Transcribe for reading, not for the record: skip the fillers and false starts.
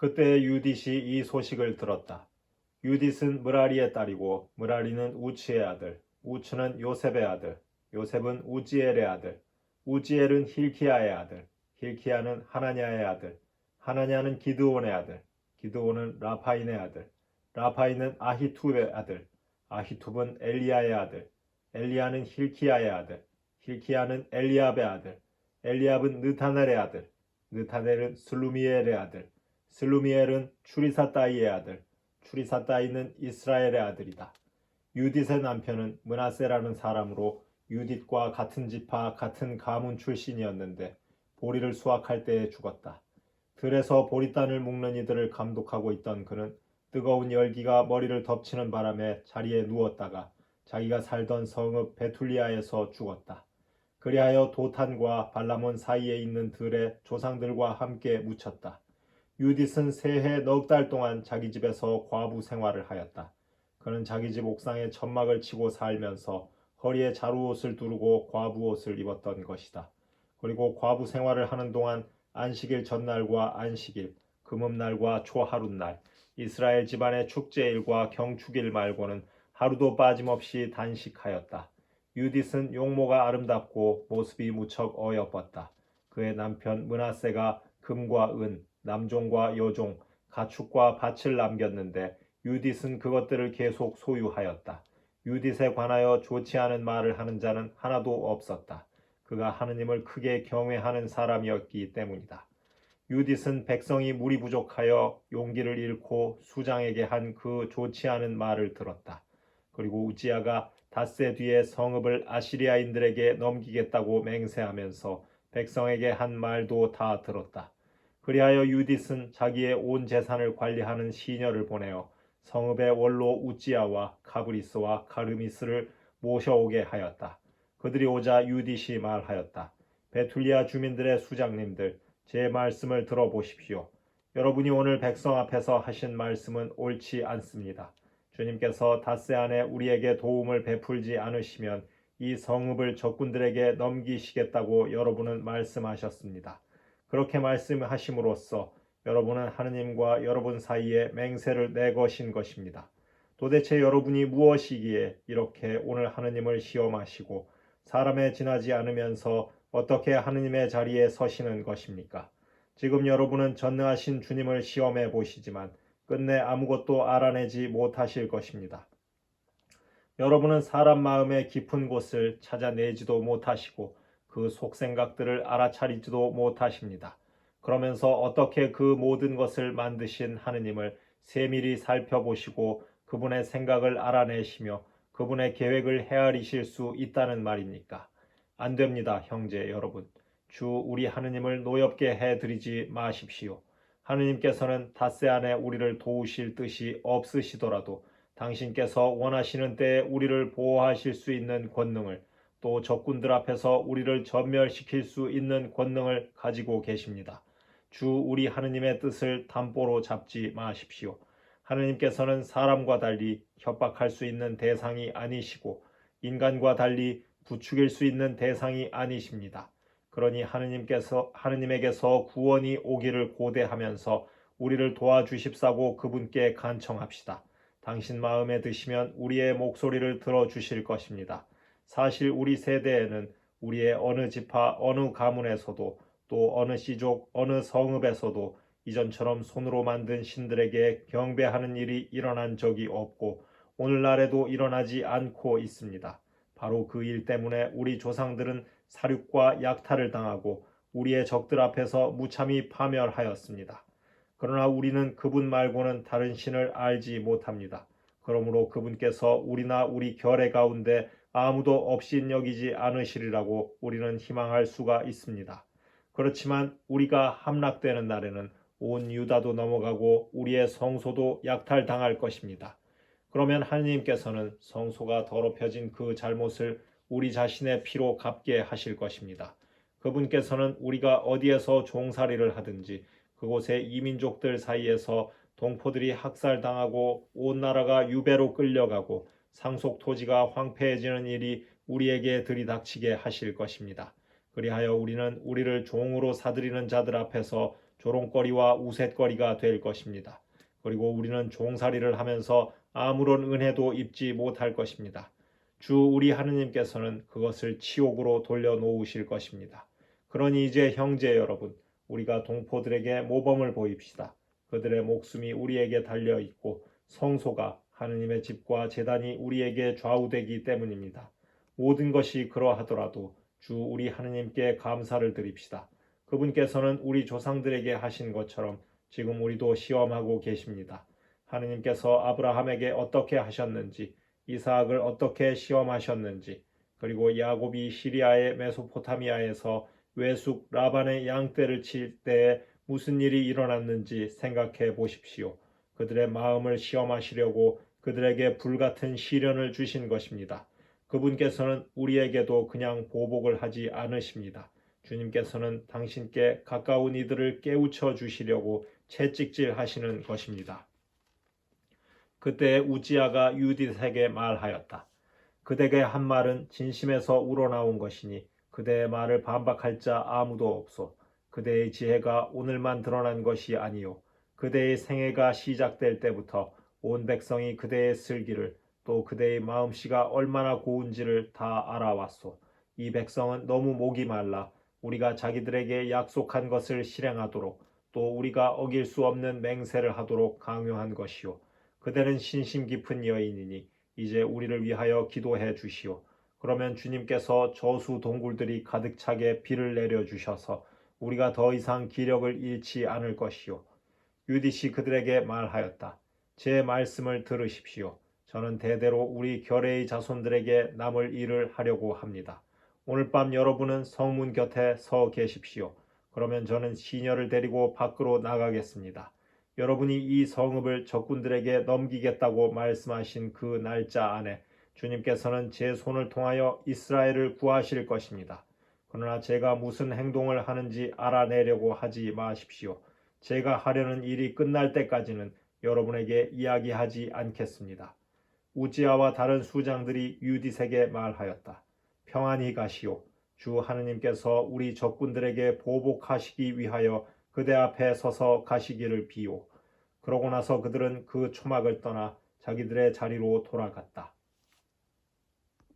그때 유딧이 이 소식을 들었다. 유딧은 므라리의 딸이고 므라리는 우츠의 아들, 우츠는 요셉의 아들, 요셉은 우지엘의 아들, 우지엘은 힐키야의 아들, 힐키야는 하나냐의 아들, 하나냐는 기드온의 아들, 기드온은 라파인의 아들, 라파인은 아히투브의 아들, 아히투브는 엘리야의 아들, 엘리야는 힐키야의 아들, 힐키야는 엘리압의 아들, 엘리압은 느타넬의 아들, 느타넬은 슬루미엘의 아들, 슬루미엘은 추리사따이의 아들, 추리사따이는 이스라엘의 아들이다. 유딧의 남편은 므낫세라는 사람으로 유딧과 같은 지파 같은 가문 출신이었는데 보리를 수확할 때에 죽었다. 들에서 보리단을 묶는 이들을 감독하고 있던 그는 뜨거운 열기가 머리를 덮치는 바람에 자리에 누웠다가 자기가 살던 성읍 베툴리아에서 죽었다. 그리하여 도탄과 발라몬 사이에 있는 들에 조상들과 함께 묻혔다. 유딧은 새해 넉 달 동안 자기 집에서 과부 생활을 하였다. 그는 자기 집 옥상에 천막을 치고 살면서 허리에 자루옷을 두르고 과부옷을 입었던 것이다. 그리고 과부 생활을 하는 동안 안식일 전날과 안식일, 금음날과 초하룻날, 이스라엘 집안의 축제일과 경축일 말고는 하루도 빠짐없이 단식하였다. 유딧은 용모가 아름답고 모습이 무척 어여뻤다. 그의 남편 므낫세가 금과 은, 남종과 여종, 가축과 밭을 남겼는데 유딧은 그것들을 계속 소유하였다. 유딧에 관하여 좋지 않은 말을 하는 자는 하나도 없었다. 그가 하느님을 크게 경외하는 사람이었기 때문이다. 유딧은 백성이 물이 부족하여 용기를 잃고 수장에게 한 그 좋지 않은 말을 들었다. 그리고 우지야가 닷새 뒤에 성읍을 아시리아인들에게 넘기겠다고 맹세하면서 백성에게 한 말도 다 들었다. 그리하여 유딧은 자기의 온 재산을 관리하는 시녀를 보내어 성읍의 원로 우지야와 가브리스와 가르미스를 모셔오게 하였다. 그들이 오자 유딧이 말하였다. 베툴리아 주민들의 수장님들, 제 말씀을 들어보십시오. 여러분이 오늘 백성 앞에서 하신 말씀은 옳지 않습니다. 주님께서 닷새 안에 우리에게 도움을 베풀지 않으시면 이 성읍을 적군들에게 넘기시겠다고 여러분은 말씀하셨습니다. 그렇게 말씀하심으로써 여러분은 하느님과 여러분 사이에 맹세를 내거신 것입니다. 도대체 여러분이 무엇이기에 이렇게 오늘 하느님을 시험하시고 사람에 지나지 않으면서 어떻게 하느님의 자리에 서시는 것입니까? 지금 여러분은 전능하신 주님을 시험해 보시지만 끝내 아무것도 알아내지 못하실 것입니다. 여러분은 사람 마음의 깊은 곳을 찾아내지도 못하시고 그 속생각들을 알아차리지도 못하십니다. 그러면서 어떻게 그 모든 것을 만드신 하느님을 세밀히 살펴보시고 그분의 생각을 알아내시며 그분의 계획을 헤아리실 수 있다는 말입니까? 안 됩니다, 형제 여러분. 주 우리 하느님을 노엽게 해드리지 마십시오. 하느님께서는 닷새 안에 우리를 도우실 뜻이 없으시더라도 당신께서 원하시는 때에 우리를 보호하실 수 있는 권능을 또 적군들 앞에서 우리를 전멸시킬 수 있는 권능을 가지고 계십니다. 주 우리 하느님의 뜻을 담보로 잡지 마십시오. 하느님께서는 사람과 달리 협박할 수 있는 대상이 아니시고 인간과 달리 부추길 수 있는 대상이 아니십니다. 그러니 하느님에게서 구원이 오기를 고대하면서 우리를 도와주십사고 그분께 간청합시다. 당신 마음에 드시면 우리의 목소리를 들어주실 것입니다. 사실 우리 세대에는 우리의 어느 지파, 어느 가문에서도 또 어느 씨족, 어느 성읍에서도 이전처럼 손으로 만든 신들에게 경배하는 일이 일어난 적이 없고 오늘날에도 일어나지 않고 있습니다. 바로 그 일 때문에 우리 조상들은 사륙과 약탈을 당하고 우리의 적들 앞에서 무참히 파멸하였습니다. 그러나 우리는 그분 말고는 다른 신을 알지 못합니다. 그러므로 그분께서 우리나 우리 결의 가운데 아무도 없인 여기지 않으시리라고 우리는 희망할 수가 있습니다. 그렇지만 우리가 함락되는 날에는 온 유다도 넘어가고 우리의 성소도 약탈당할 것입니다. 그러면 하느님께서는 성소가 더럽혀진 그 잘못을 우리 자신의 피로 갚게 하실 것입니다. 그분께서는 우리가 어디에서 종살이를 하든지 그곳의 이민족들 사이에서 동포들이 학살당하고 온 나라가 유배로 끌려가고 상속 토지가 황폐해지는 일이 우리에게 들이닥치게 하실 것입니다. 그리하여 우리는 우리를 종으로 사들이는 자들 앞에서 조롱거리와 우쇳거리가 될 것입니다. 그리고 우리는 종살이를 하면서 아무런 은혜도 입지 못할 것입니다. 주 우리 하느님께서는 그것을 치욕으로 돌려놓으실 것입니다. 그러니 이제 형제 여러분, 우리가 동포들에게 모범을 보입시다. 그들의 목숨이 우리에게 달려 있고 성소가 하느님의 집과 제단이 우리에게 좌우되기 때문입니다. 모든 것이 그러하더라도 주 우리 하느님께 감사를 드립시다. 그분께서는 우리 조상들에게 하신 것처럼 지금 우리도 시험하고 계십니다. 하느님께서 아브라함에게 어떻게 하셨는지, 이삭을 어떻게 시험하셨는지, 그리고 야곱이 시리아의 메소포타미아에서 외숙 라반의 양떼를 칠 때에 무슨 일이 일어났는지 생각해 보십시오. 그들의 마음을 시험하시려고 그들에게 불같은 시련을 주신 것입니다. 그분께서는 우리에게도 그냥 보복을 하지 않으십니다. 주님께서는 당신께 가까운 이들을 깨우쳐 주시려고 채찍질 하시는 것입니다. 그때 우지야가 유디색에 말하였다. 그대게 한 말은 진심에서 우러나온 것이니 그대의 말을 반박할 자 아무도 없소. 그대의 지혜가 오늘만 드러난 것이 아니요. 그대의 생애가 시작될 때부터 온 백성이 그대의 슬기를 또 그대의 마음씨가 얼마나 고운지를 다 알아왔소. 이 백성은 너무 목이 말라 우리가 자기들에게 약속한 것을 실행하도록 또 우리가 어길 수 없는 맹세를 하도록 강요한 것이요. 그대는 신심 깊은 여인이니 이제 우리를 위하여 기도해 주시오. 그러면 주님께서 저수 동굴들이 가득 차게 비를 내려 주셔서 우리가 더 이상 기력을 잃지 않을 것이요. 유디시 그들에게 말하였다. 제 말씀을 들으십시오. 저는 대대로 우리 결의의 자손들에게 남을 일을 하려고 합니다. 오늘 밤 여러분은 성문 곁에 서 계십시오. 그러면 저는 시녀를 데리고 밖으로 나가겠습니다. 여러분이 이 성읍을 적군들에게 넘기겠다고 말씀하신 그 날짜 안에 주님께서는 제 손을 통하여 이스라엘을 구하실 것입니다. 그러나 제가 무슨 행동을 하는지 알아내려고 하지 마십시오. 제가 하려는 일이 끝날 때까지는 여러분에게 이야기하지 않겠습니다. 우지야와 다른 수장들이 유디색에 말하였다. 평안히 가시오. 주 하느님께서 우리 적군들에게 보복하시기 위하여 그대 앞에 서서 가시기를 비오. 그러고 나서 그들은 그 초막을 떠나 자기들의 자리로 돌아갔다.